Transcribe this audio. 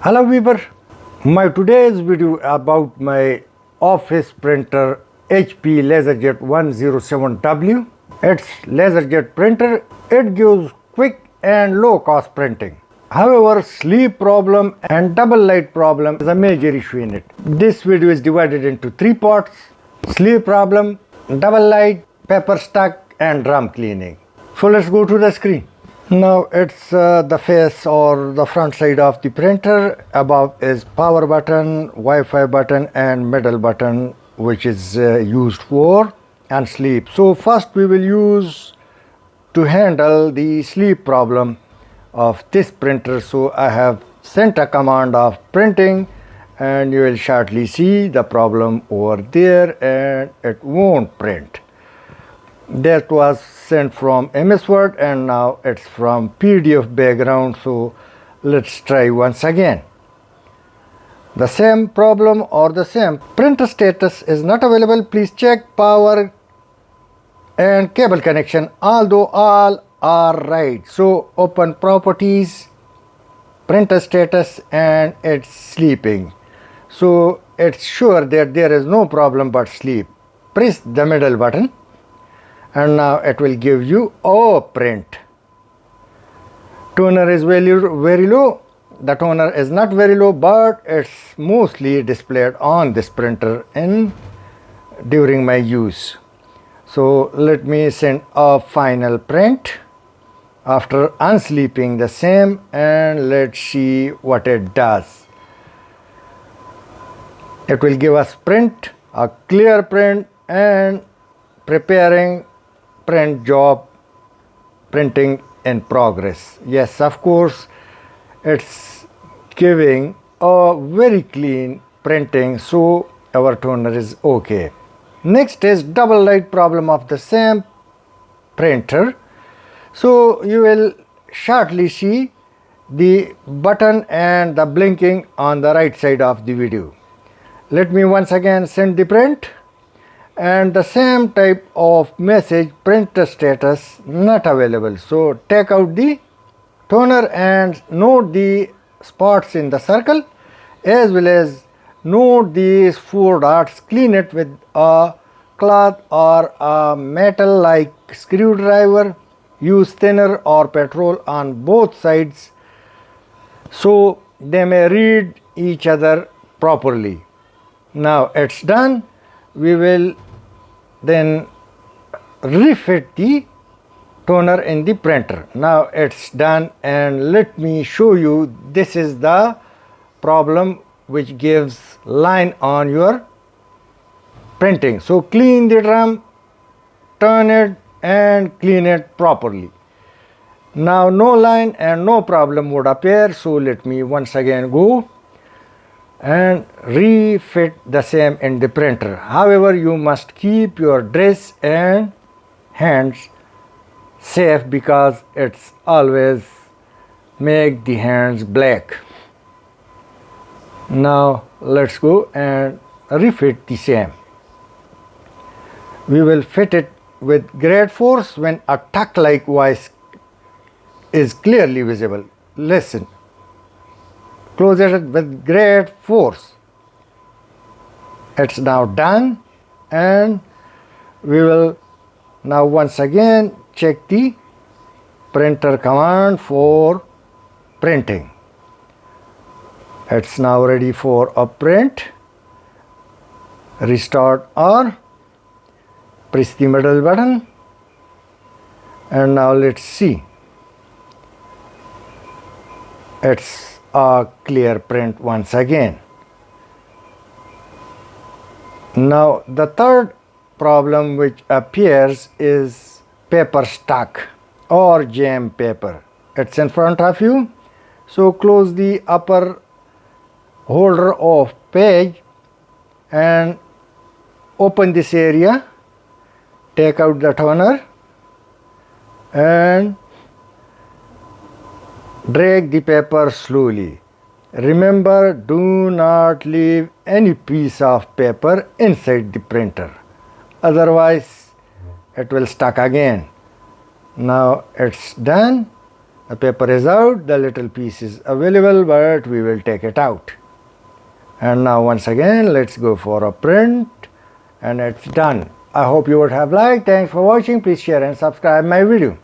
Hello viewer, my today's video about my office printer HP LaserJet 107W. It's LaserJet printer. It gives quick and low cost printing. However, sleep problem and double light problem is a major issue in it. This video is divided into three parts: sleep problem, double light, paper stuck, and drum cleaning. So let's go to the screen. Now it's the face or the front side of the printer. Above is power button, Wi-Fi button, and middle button, which is used for and sleep. So first we will use to handle the sleep problem of this printer. So I have sent a command of printing, and you will shortly see the problem over there, and it won't print. That was sent from MS Word, and now it's from PDF background. So let's try once again. The same problem or the same printer status is not available. Please check power and cable connection, although all are right. So open properties, printer status, and it's sleeping. So it's sure that there is no problem but sleep. Press the middle button, and now it will give you print. Toner is very low. The toner is not very low, but it's mostly displayed on this printer during my use. So let me send a final print after unsleeping the same, and let's see what it does. It will give us print, a clear print, and preparing print job, printing in progress. Yes, of course, it's giving a very clean printing, so our toner is okay. Next is double light problem of the same printer. So you will shortly see the button and the blinking on the right side of the video. Let me once again send the print, and the same type of message, printer status not available. So take out the toner and note the spots in the circle, as well as note these 4 dots. Clean it with a cloth or a metal like screwdriver. Use thinner or petrol on both sides so they may read each other properly. Now it's done. We will then refit the toner in the printer. Now it's done, and let me show you. This is the problem which gives line on your printing. So clean the drum, turn it, and clean it properly. Now no line and no problem would appear. So let me once again go and refit the same in the printer. However, you must keep your dress and hands safe, because it's always make the hands black. Now let's go and refit the same. We will fit it with great force when a tuck-like voice is clearly visible. Listen. Close it with great force. It's now done, and we will now once again check the printer command for printing. It's now ready for a print. Restart or press the middle button, and now let's see. It's a clear print once again. Now the third problem which appears is paper stuck or jam paper. It's in front of you. So close the upper holder of page and open this area. Take out the toner and drag the paper slowly. Remember, do not leave any piece of paper inside the printer, otherwise it will stuck again. Now it's done. The paper is out, the little piece is available, but we will take it out. And now once again, let's go for a print, and it's done. I hope you would have liked. Thanks for watching. Please share and subscribe my video.